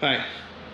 Hi.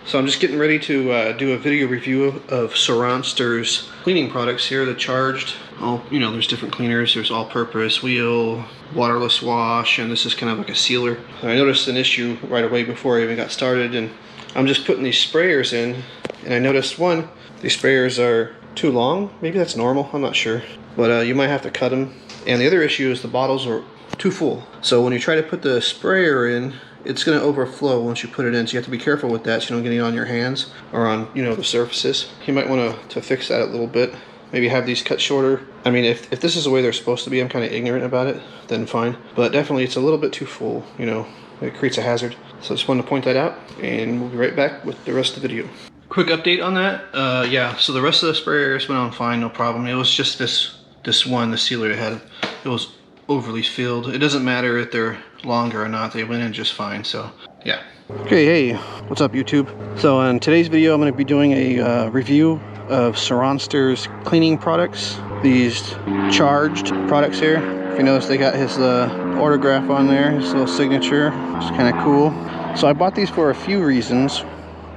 So I'm just getting ready to do a video review of Sur Ronster's cleaning products here, the charged. There's different cleaners. There's all-purpose, wheel, waterless wash, and this is kind of like a sealer. I noticed an issue right away before I even got started, and I'm just putting these sprayers in, and I noticed one, these sprayers are too long. Maybe that's normal, I'm not sure. But you might have to cut them. And the other issue is the bottles are too full. So when you try to put the sprayer in, it's going to overflow once you put it in, so you have to be careful with that so you don't get it on your hands or on the surfaces. You might want to fix that a little bit. Maybe have these cut shorter. I mean, if this is the way they're supposed to be, I'm kind of ignorant about it, then fine. But definitely it's a little bit too full, it creates a hazard. So I just wanted to point that out, and we'll be right back with the rest of the video. Quick update on that. Yeah, so the rest of the sprayers went on fine, no problem. It was just this one, the sealer it had, it was overly filled. It doesn't matter if they're longer or not, they went in just fine, so yeah. Okay, hey, what's up YouTube? So in today's video I'm going to be doing a review of Sur Ronster's cleaning products, these charged products here. If you notice, they got his autograph on there, his little signature. It's kind of cool. So I bought these for a few reasons.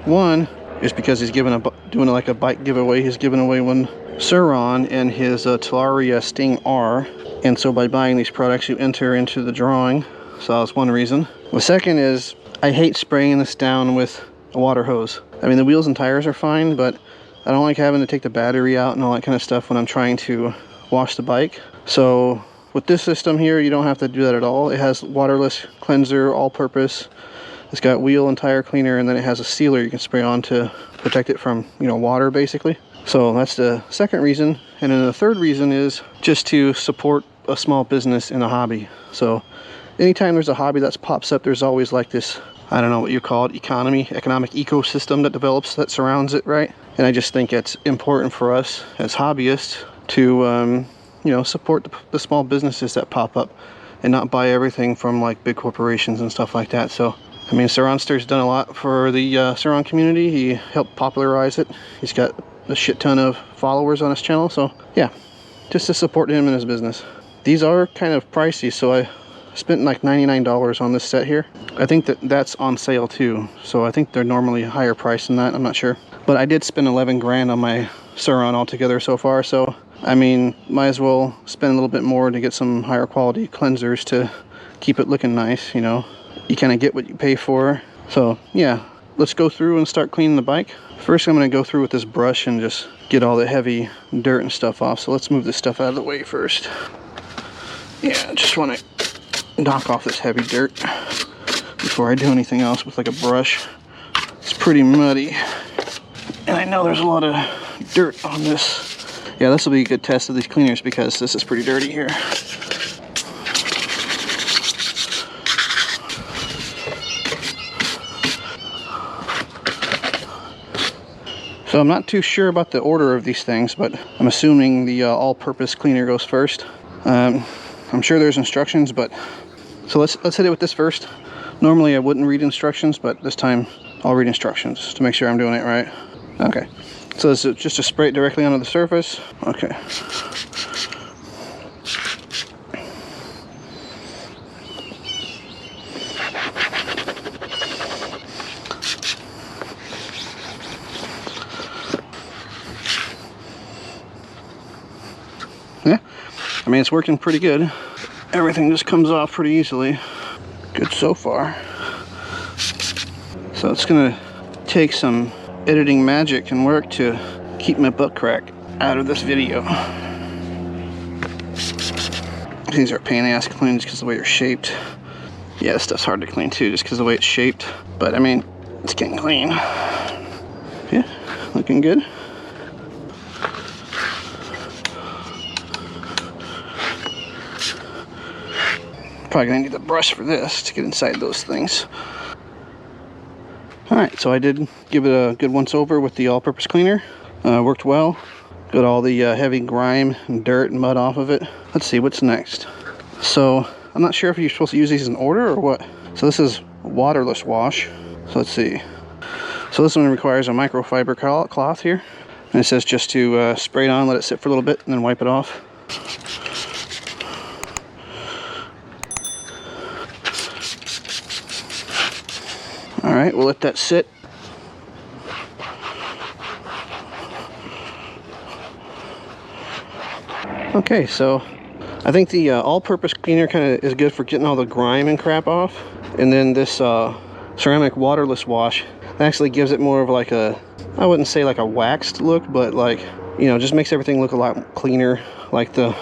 One is because he's doing like a bike giveaway. He's giving away one Surron and his Talaria Sting R, and so by buying these products you enter into the drawing. So that's one reason. The second is I hate spraying this down with a water hose. I mean, the wheels and tires are fine, but I don't like having to take the battery out and all that kind of stuff when I'm trying to wash the bike. So with this system here, you don't have to do that at all. It has waterless cleanser, all-purpose. It's got wheel and tire cleaner, and then it has a sealer you can spray on to protect it from water, basically. So that's the second reason. And then the third reason is just to support a small business in a hobby. So anytime there's a hobby that pops up, there's always like this, I don't know what you call it, economic ecosystem that develops, that surrounds it, right? And I just think it's important for us as hobbyists to support the small businesses that pop up and not buy everything from like big corporations and stuff like that. So I mean, Sur Ronster's done a lot for the surron community. He helped popularize it. He's got a shit ton of followers on his channel, so yeah, just to support him in his business. These are kind of pricey, so I spent like $99 on this set here. I think that's on sale too, so I think they're normally higher price than that. I'm not sure, but I did spend 11 grand on my surron altogether so far, so I mean, might as well spend a little bit more to get some higher quality cleansers to keep it looking nice. You kind of get what you pay for. So yeah, let's go through and start cleaning the bike. First, I'm going to go through with this brush and just get all the heavy dirt and stuff off. So let's move this stuff out of the way first. Yeah, just want to knock off this heavy dirt before I do anything else with like a brush. It's pretty muddy, and I know there's a lot of dirt on this. Yeah, this will be a good test of these cleaners because this is pretty dirty here. So I'm not too sure about the order of these things, but I'm assuming the all-purpose cleaner goes first. I'm sure there's instructions, but so let's hit it with this first. Normally I wouldn't read instructions, but this time I'll read instructions to make sure I'm doing it right. Okay, so this is just to spray it directly onto the surface. Okay. Yeah, I mean, it's working pretty good. Everything just comes off pretty easily. Good so far. So it's gonna take some editing magic and work to keep my butt crack out of this video. These are a pain in the ass to clean just because of the way they're shaped. Yeah, this stuff's hard to clean too just because of the way it's shaped. But I mean, it's getting clean. Yeah, looking good. Probably gonna need the brush for this to get inside those things. Alright, so I did give it a good once over with the all-purpose cleaner. Worked well. Got all the heavy grime and dirt and mud off of it. Let's see what's next. So I'm not sure if you're supposed to use these in order or what. So this is waterless wash. So let's see. So this one requires a microfiber cloth here. And it says just to spray it on, let it sit for a little bit, and then wipe it off. All right, we'll let that sit. Okay, so I think the all-purpose cleaner kind of is good for getting all the grime and crap off, and then this ceramic waterless wash actually gives it more of like a, I wouldn't say like a waxed look, but like, you know, just makes everything look a lot cleaner. Like the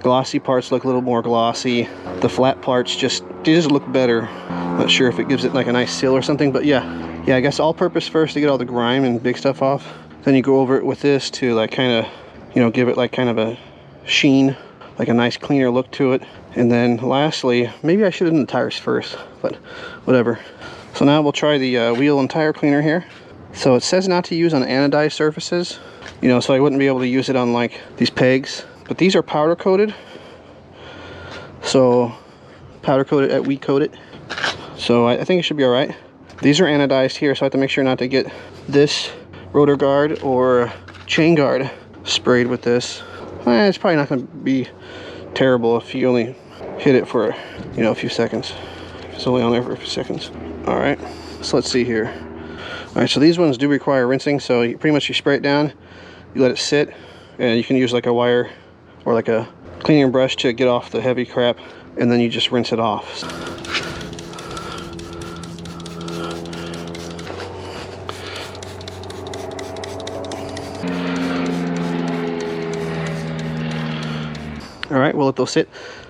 glossy parts look a little more glossy, the flat parts just look better. Not sure if it gives it like a nice seal or something, but yeah, I guess all-purpose first to get all the grime and big stuff off, then you go over it with this to like kind of, you know, give it like kind of a sheen, like a nice cleaner look to it. And then lastly, maybe I should have done the tires first, but whatever. So now we'll try the wheel and tire cleaner here. So it says not to use on anodized surfaces, you know, so I wouldn't be able to use it on like these pegs, but these are powder coated. So powder coated at weak coat it. So I think it should be all right. These are anodized here, so I have to make sure not to get this rotor guard or chain guard sprayed with this. It's probably not going to be terrible if you only hit it for, you know, a few seconds. It's only on there for a few seconds. All right, so let's see here. All right, so these ones do require rinsing, so you pretty much you spray it down, you let it sit, and you can use like a wire or like a cleaning brush to get off the heavy crap, and then you just rinse it off. All right, we'll let those sit.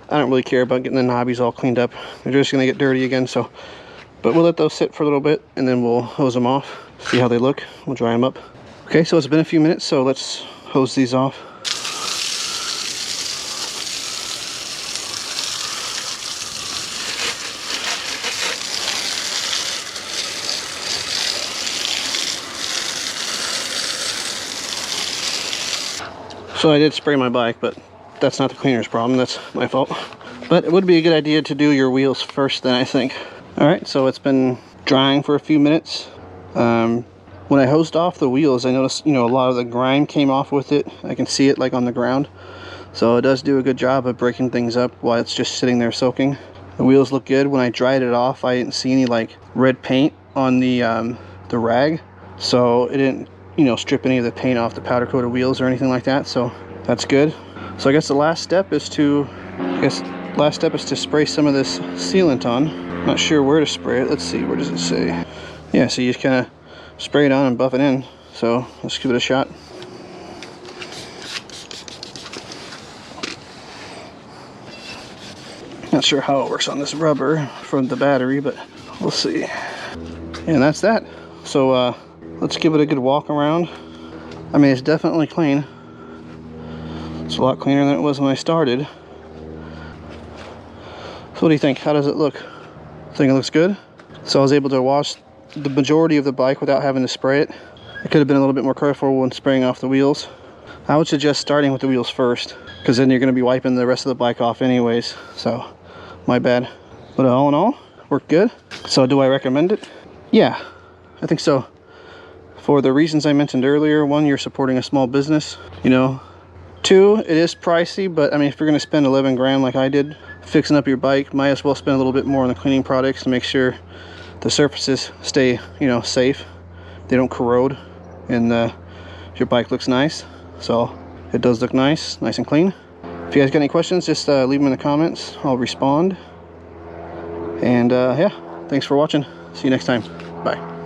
I don't really care about getting the knobbies all cleaned up. They're just gonna get dirty again, so, but we'll let those sit for a little bit and then we'll hose them off, see how they look. We'll dry them up. Okay, so it's been a few minutes, so let's hose these off. So I did spray my bike, but that's not the cleaner's problem, that's my fault. But it would be a good idea to do your wheels first then, I think. All right, so it's been drying for a few minutes. When I hosed off the wheels, I noticed, you know, a lot of the grime came off with it. I can see it like on the ground. So it does do a good job of breaking things up while it's just sitting there soaking. The wheels look good. When I dried it off, I didn't see any like red paint on the rag. So it didn't, you know, strip any of the paint off the powder coated wheels or anything like that. So that's good. So I guess the last step is to, spray some of this sealant on. Not sure where to spray it. Let's see, where does it say? Yeah, so you just kind of spray it on and buff it in. So let's give it a shot. Not sure how it works on this rubber from the battery, but we'll see. And that's that. So let's give it a good walk around. I mean, it's definitely clean. It's a lot cleaner than it was when I started. So what do you think? How does it look? Think it looks good? So I was able to wash the majority of the bike without having to spray it. I could have been a little bit more careful when spraying off the wheels. I would suggest starting with the wheels first, because then you're going to be wiping the rest of the bike off anyways. So my bad. But all in all, worked good. So do I recommend it? Yeah, I think so. For the reasons I mentioned earlier. One, you're supporting a small business, you know. Two, it is pricey, but I mean, if you're going to spend 11 grand like I did fixing up your bike, might as well spend a little bit more on the cleaning products to make sure the surfaces stay, you know, safe. They don't corrode, and your bike looks nice. So it does look nice and clean. If you guys got any questions, just leave them in the comments. I'll respond. And yeah, thanks for watching. See you next time. Bye.